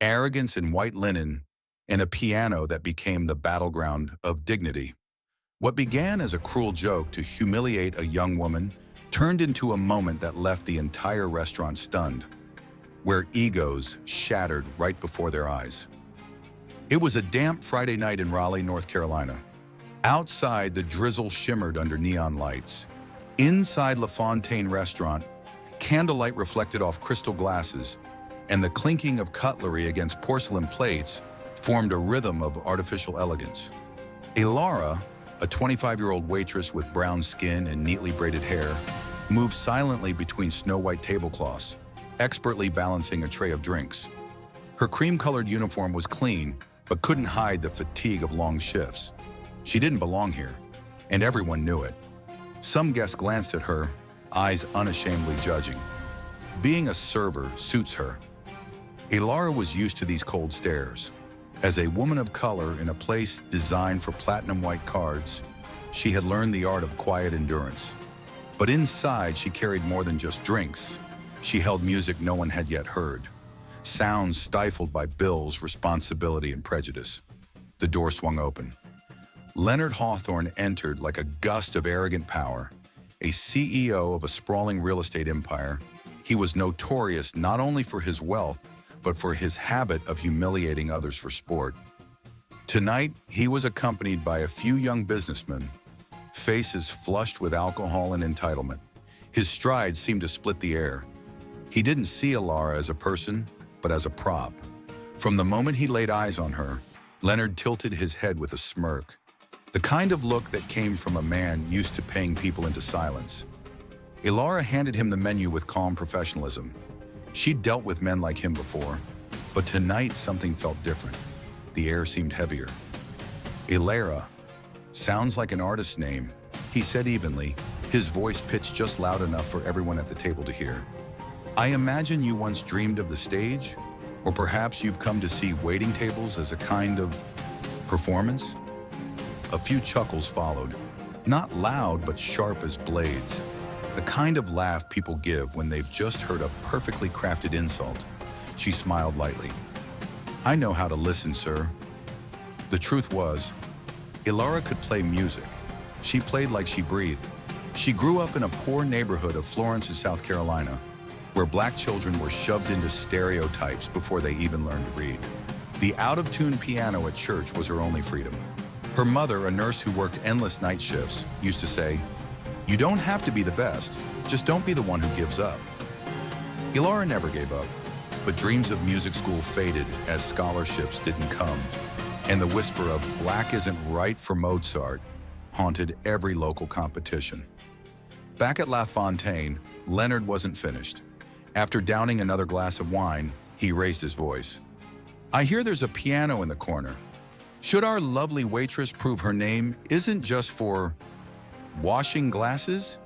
arrogance in white linen, and a piano that became the battleground of dignity. What began as a cruel joke to humiliate a young woman turned into a moment that left the entire restaurant stunned, where egos shattered right before their eyes. It was a damp Friday night in Raleigh, North Carolina. Outside, the drizzle shimmered under neon lights. Inside La Fontaine restaurant, candlelight reflected off crystal glasses, and the clinking of cutlery against porcelain plates formed a rhythm of artificial elegance. Alara, a 25-year-old waitress with brown skin and neatly braided hair, moved silently between snow-white tablecloths, expertly balancing a tray of drinks. Her cream-colored uniform was clean, but couldn't hide the fatigue of long shifts. She didn't belong here, and everyone knew it. Some guests glanced at her, eyes unashamedly judging. Being a server suits her. Alara was used to these cold stares. As a woman of color in a place designed for platinum white cards, she had learned the art of quiet endurance. But inside, she carried more than just drinks. She held music no one had yet heard. Sounds stifled by bills, responsibility, and prejudice. The door swung open. Leonard Hawthorne entered like a gust of arrogant power. A CEO of a sprawling real estate empire, he was notorious not only for his wealth, but for his habit of humiliating others for sport. Tonight, he was accompanied by a few young businessmen, faces flushed with alcohol and entitlement. His stride seemed to split the air. He didn't see Alara as a person, but as a prop. From the moment he laid eyes on her, Leonard tilted his head with a smirk, the kind of look that came from a man used to paying people into silence. Alara handed him the menu with calm professionalism. She'd dealt with men like him before, but tonight something felt different. The air seemed heavier. Alara, sounds like an artist's name, he said evenly, his voice pitched just loud enough for everyone at the table to hear. I imagine you once dreamed of the stage, or perhaps you've come to see waiting tables as a kind of performance? A few chuckles followed, not loud but sharp as blades. The kind of laugh people give when they've just heard a perfectly crafted insult. She smiled lightly. I know how to listen, sir. The truth was, Alara could play music. She played like she breathed. She grew up in a poor neighborhood of Florence, South Carolina, where black children were shoved into stereotypes before they even learned to read. The out-of-tune piano at church was her only freedom. Her mother, a nurse who worked endless night shifts, used to say, "You don't have to be the best, just don't be the one who gives up." Alara never gave up, but dreams of music school faded as scholarships didn't come, and the whisper of "black isn't right for Mozart" haunted every local competition. Back at La Fontaine, Leonard wasn't finished. After downing another glass of wine, he raised his voice. I hear there's a piano in the corner. Should our lovely waitress prove her name isn't just for washing glasses?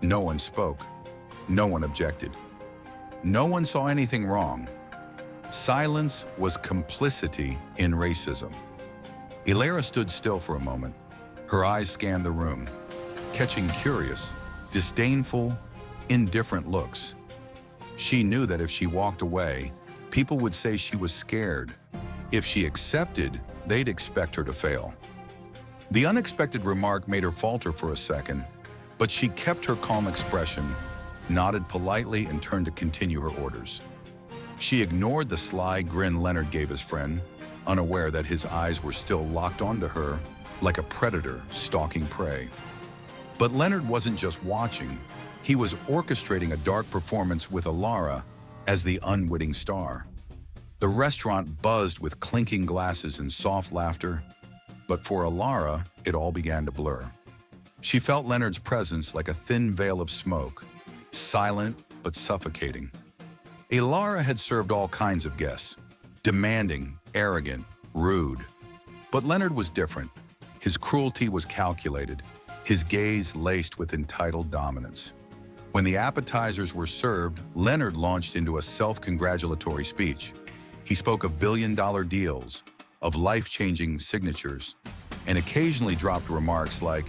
No one spoke. No one objected. No one saw anything wrong. Silence was complicity in racism. Alara stood still for a moment. Her eyes scanned the room, catching curious, disdainful, indifferent looks. She knew that if she walked away, people would say she was scared. If she accepted, they'd expect her to fail. The unexpected remark made her falter for a second, but she kept her calm expression, nodded politely, and turned to continue her orders. She ignored the sly grin Leonard gave his friend, unaware that his eyes were still locked onto her like a predator stalking prey. But Leonard wasn't just watching. He was orchestrating a dark performance with Alara as the unwitting star. The restaurant buzzed with clinking glasses and soft laughter, but for Alara, it all began to blur. She felt Leonard's presence like a thin veil of smoke, silent but suffocating. Alara had served all kinds of guests, demanding, arrogant, rude. But Leonard was different. His cruelty was calculated, his gaze laced with entitled dominance. When the appetizers were served, Leonard launched into a self-congratulatory speech. He spoke of billion-dollar deals, of life-changing signatures, and occasionally dropped remarks like,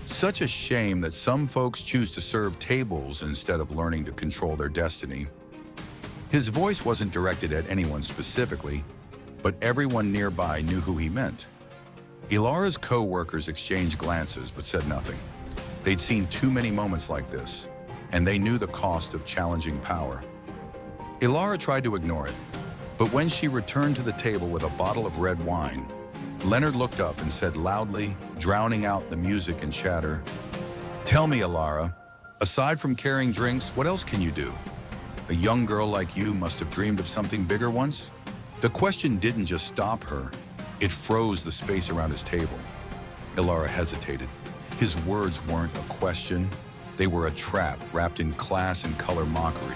"Such a shame that some folks choose to serve tables instead of learning to control their destiny." His voice wasn't directed at anyone specifically, but everyone nearby knew who he meant. Ilara's co-workers exchanged glances but said nothing. They'd seen too many moments like this, and they knew the cost of challenging power. Ilara tried to ignore it, but when she returned to the table with a bottle of red wine, Leonard looked up and said loudly, drowning out the music and chatter, "Tell me, Ilara, aside from carrying drinks, what else can you do? A young girl like you must have dreamed of something bigger once?" The question didn't just stop her, it froze the space around his table. Ilara hesitated. His words weren't a question, they were a trap wrapped in class and color mockery.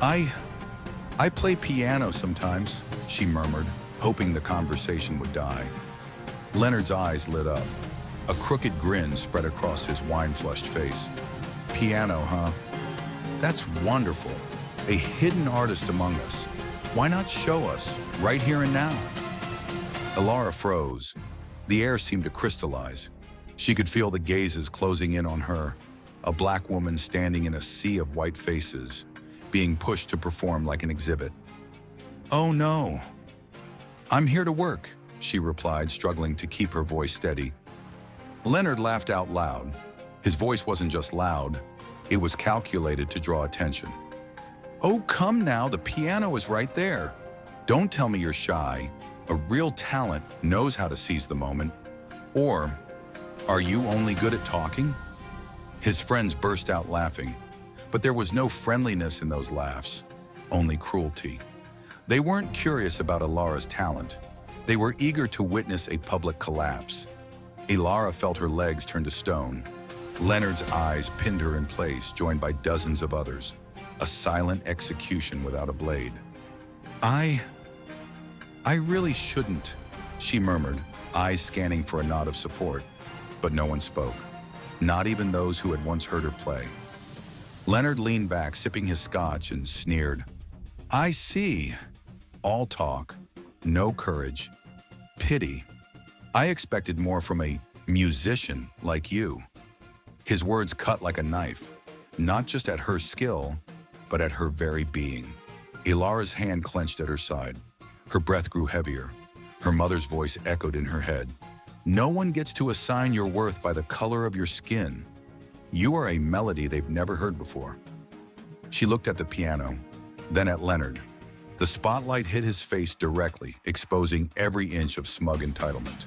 I play piano sometimes," she murmured, hoping the conversation would die. Leonard's eyes lit up. A crooked grin spread across his wine-flushed face. "Piano, huh? That's wonderful. A hidden artist among us. Why not show us, right here and now?" Ilara froze. The air seemed to crystallize. She could feel the gazes closing in on her, a black woman standing in a sea of white faces, being pushed to perform like an exhibit. "Oh no. I'm here to work," she replied, struggling to keep her voice steady. Leonard laughed out loud. His voice wasn't just loud, it was calculated to draw attention. "Oh, come now, the piano is right there. Don't tell me you're shy. A real talent knows how to seize the moment. Or, are you only good at talking?" His friends burst out laughing, but there was no friendliness in those laughs, only cruelty. They weren't curious about Ilara's talent. They were eager to witness a public collapse. Ilara felt her legs turn to stone. Leonard's eyes pinned her in place, joined by dozens of others. A silent execution without a blade. I really shouldn't," she murmured, eyes scanning for a nod of support. But no one spoke, not even those who had once heard her play. Leonard leaned back, sipping his scotch, and sneered. "I see. All talk, no courage. Pity. I expected more from a musician like you." His words cut like a knife, not just at her skill, but at her very being. Ilara's hand clenched at her side. Her breath grew heavier. Her mother's voice echoed in her head. "No one gets to assign your worth by the color of your skin. You are a melody they've never heard before." She looked at the piano, then at Leonard. The spotlight hit his face directly, exposing every inch of smug entitlement.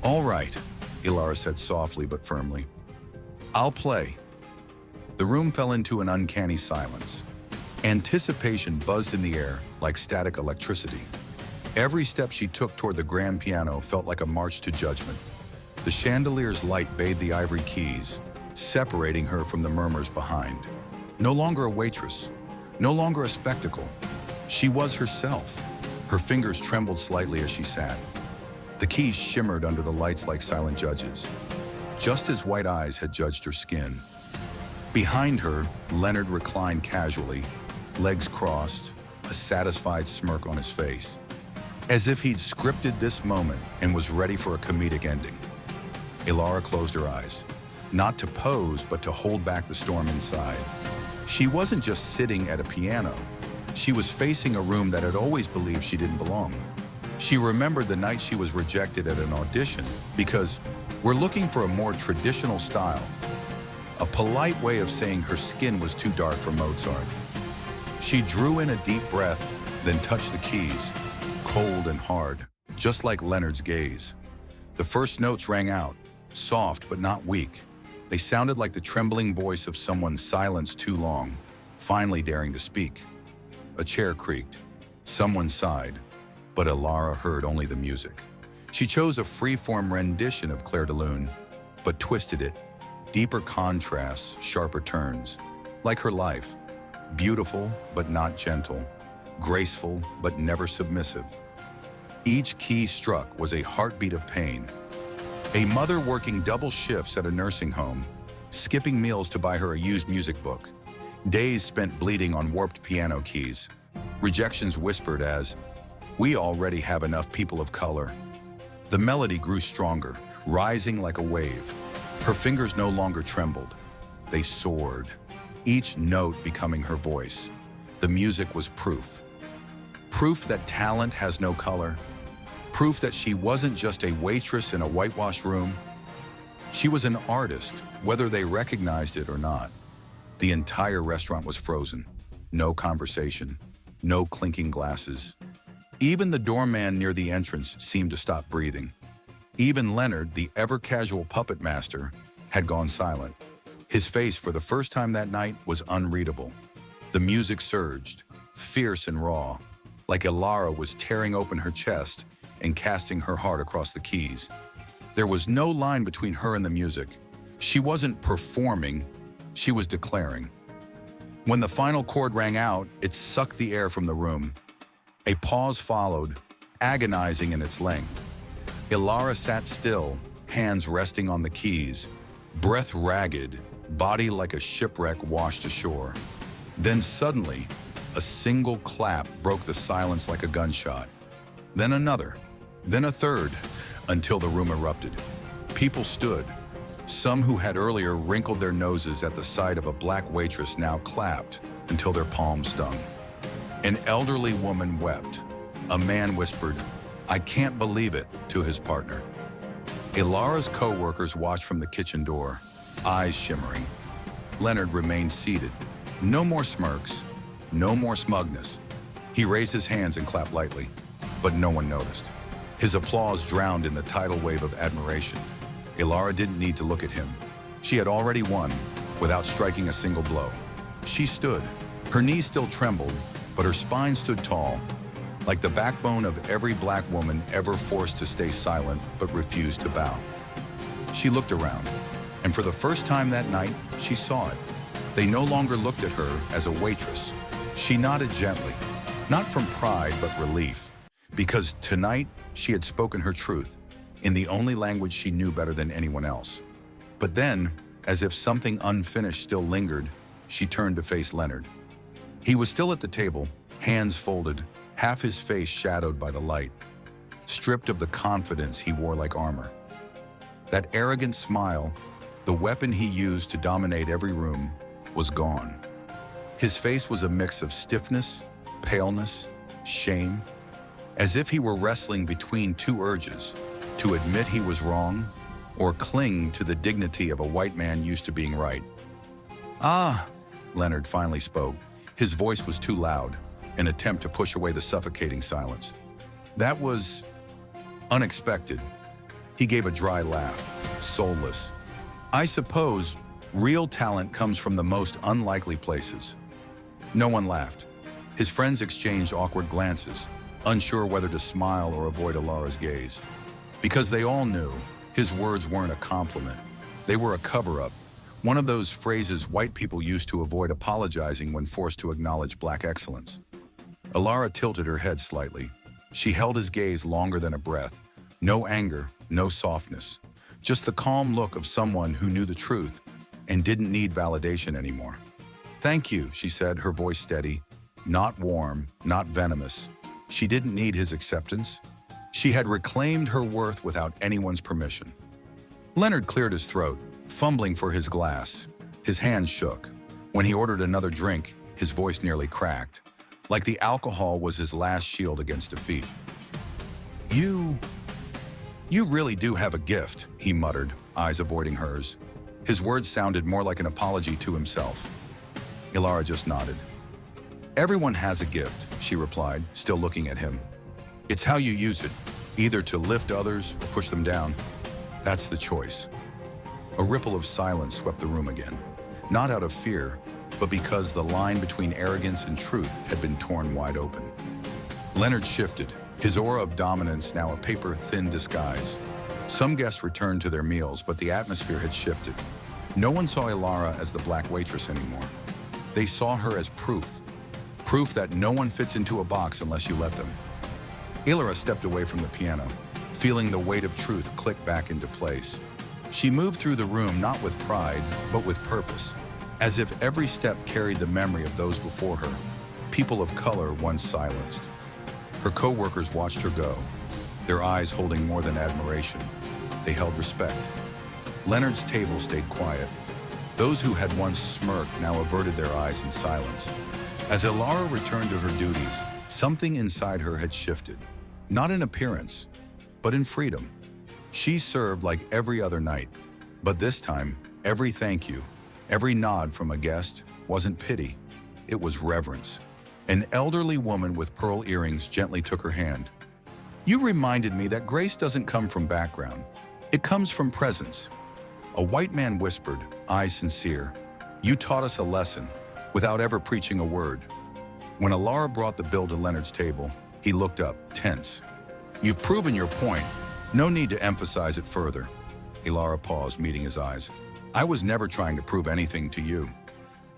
"All right," Ilara said softly but firmly. "I'll play." The room fell into an uncanny silence. Anticipation buzzed in the air like static electricity. Every step she took toward the grand piano felt like a march to judgment. The chandelier's light bathed the ivory keys, separating her from the murmurs behind. No longer a waitress, no longer a spectacle. She was herself. Her fingers trembled slightly as she sat. The keys shimmered under the lights like silent judges, just as white eyes had judged her skin. Behind her, Leonard reclined casually, legs crossed, a satisfied smirk on his face, as if he'd scripted this moment and was ready for a comedic ending. Ilara closed her eyes, not to pose, but to hold back the storm inside. She wasn't just sitting at a piano. She was facing a room that had always believed she didn't belong. She remembered the night she was rejected at an audition because we're looking for a more traditional style, a polite way of saying her skin was too dark for Mozart. She drew in a deep breath, then touched the keys, cold and hard, just like Leonard's gaze. The first notes rang out, soft but not weak. They sounded like the trembling voice of someone silenced too long, finally daring to speak. A chair creaked. Someone sighed, but Ilara heard only the music. She chose a free-form rendition of Clair de Lune, but twisted it. Deeper contrasts, sharper turns. Like her life. Beautiful, but not gentle. Graceful, but never submissive. Each key struck was a heartbeat of pain. A mother working double shifts at a nursing home, skipping meals to buy her a used music book. Days spent bleeding on warped piano keys. Rejections whispered as, "We already have enough people of color." The melody grew stronger, rising like a wave. Her fingers no longer trembled. They soared, each note becoming her voice. The music was proof. Proof that talent has no color. Proof that she wasn't just a waitress in a whitewashed room. She was an artist, whether they recognized it or not. The entire restaurant was frozen. No conversation. No clinking glasses. Even the doorman near the entrance seemed to stop breathing. Even Leonard, the ever-casual puppet master, had gone silent. His face, for the first time that night, was unreadable. The music surged, fierce and raw, like Ilara was tearing open her chest and casting her heart across the keys. There was no line between her and the music. She wasn't performing, she was declaring. When the final chord rang out, it sucked the air from the room. A pause followed, agonizing in its length. Ilara sat still, hands resting on the keys, breath ragged, body like a shipwreck washed ashore. Then suddenly, a single clap broke the silence like a gunshot. Then another, then a third, until the room erupted. People stood. Some who had earlier wrinkled their noses at the sight of a black waitress now clapped until their palms stung. An elderly woman wept. A man whispered, "I can't believe it," to his partner. Ilara's co-workers watched from the kitchen door, eyes shimmering. Leonard remained seated. No more smirks, no more smugness. He raised his hands and clapped lightly, but no one noticed. His applause drowned in the tidal wave of admiration. Ilara didn't need to look at him. She had already won, without striking a single blow. She stood. Her knees still trembled, but her spine stood tall, like the backbone of every black woman ever forced to stay silent but refused to bow. She looked around, and for the first time that night, she saw it. They no longer looked at her as a waitress. She nodded gently, not from pride but relief, because tonight she had spoken her truth in the only language she knew better than anyone else. But then, as if something unfinished still lingered, she turned to face Leonard. He was still at the table, hands folded, half his face shadowed by the light, stripped of the confidence he wore like armor. That arrogant smile, the weapon he used to dominate every room, was gone. His face was a mix of stiffness, paleness, shame, as if he were wrestling between two urges, to admit he was wrong or cling to the dignity of a white man used to being right. "Ah," Leonard finally spoke. His voice was too loud, an attempt to push away the suffocating silence. "That was unexpected." He gave a dry laugh, soulless. "I suppose real talent comes from the most unlikely places." No one laughed. His friends exchanged awkward glances, unsure whether to smile or avoid Ilara's gaze. Because they all knew his words weren't a compliment. They were a cover-up, one of those phrases white people used to avoid apologizing when forced to acknowledge black excellence. Ilara tilted her head slightly. She held his gaze longer than a breath. No anger, no softness. Just the calm look of someone who knew the truth and didn't need validation anymore. "Thank you," she said, her voice steady. Not warm, not venomous. She didn't need his acceptance. She had reclaimed her worth without anyone's permission. Leonard cleared his throat, fumbling for his glass. His hands shook. When he ordered another drink, his voice nearly cracked, like the alcohol was his last shield against defeat. You really do have a gift," he muttered, eyes avoiding hers. His words sounded more like an apology to himself. Ilara just nodded. "Everyone has a gift," she replied, still looking at him. "It's how you use it, either to lift others or push them down. That's the choice." A ripple of silence swept the room again, not out of fear, but because the line between arrogance and truth had been torn wide open. Leonard shifted, his aura of dominance now a paper-thin disguise. Some guests returned to their meals, but the atmosphere had shifted. No one saw Ilara as the black waitress anymore. They saw her as proof that no one fits into a box unless you let them. Ilara stepped away from the piano, feeling the weight of truth click back into place. She moved through the room not with pride, but with purpose, as if every step carried the memory of those before her, people of color once silenced. Her co-workers watched her go, their eyes holding more than admiration. They held respect. Leonard's table stayed quiet. Those who had once smirked now averted their eyes in silence. As Ilara returned to her duties, something inside her had shifted. Not in appearance, but in freedom. She served like every other night, but this time, every thank you, every nod from a guest wasn't pity, it was reverence. An elderly woman with pearl earrings gently took her hand. "You reminded me that grace doesn't come from background. It comes from presence." A white man whispered, eyes sincere, "You taught us a lesson, without ever preaching a word." When Ilara brought the bill to Leonard's table, he looked up, tense. "You've proven your point. No need to emphasize it further." Ilara paused, meeting his eyes. "I was never trying to prove anything to you.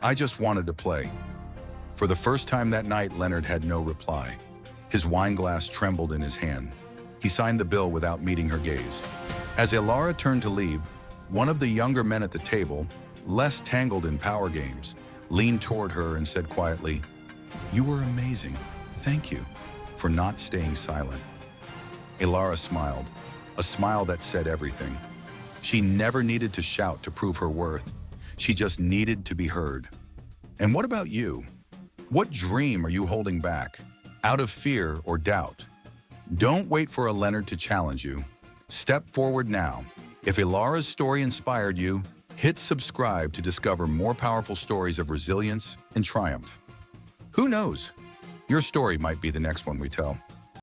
I just wanted to play." For the first time that night, Leonard had no reply. His wine glass trembled in his hand. He signed the bill without meeting her gaze. As Ilara turned to leave, one of the younger men at the table, less tangled in power games, leaned toward her and said quietly, "You were amazing. Thank you for not staying silent." Ilara smiled, a smile that said everything. She never needed to shout to prove her worth. She just needed to be heard. And what about you? What dream are you holding back, out of fear or doubt? Don't wait for a Leonard to challenge you. Step forward now. If Ilara's story inspired you, hit subscribe to discover more powerful stories of resilience and triumph. Who knows? Your story might be the next one we tell.